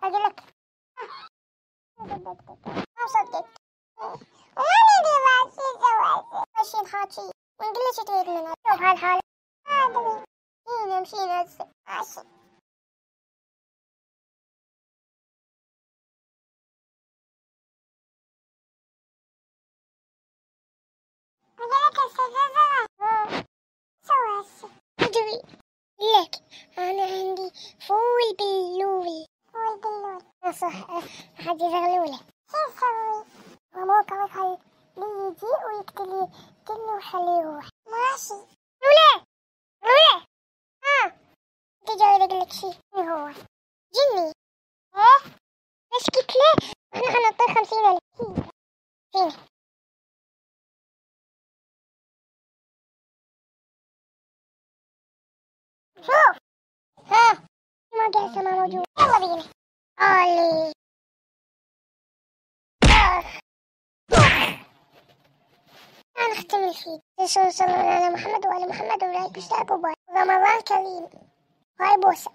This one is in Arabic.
اقول لك ما صدقت وما ندري بعد شي سويت ماشي نحاكي ونقول له شو تريد منها. شوف هالحالة ما ادري مشينا ماشي. قلت لك سوى هسه ادري لك انا عندي فول باللول. فول باللول صح حاجة زغلولة. شو اسوي؟ وموك خلي يجي ويقتلي جني وخليه يروح. ماشي لولة لولة ها انت جاي اقول لك شي. مين هو؟ جني. ايه بس قلت له انا حنطي 50,000 فيني. شوف ها ما قاعد ما موجود. يلا بينا. اولي أنا أختم الفيديو. صلى على محمد وعلى محمد ولايك واشتراك وباي. رمضان كريم. هاي بوسة.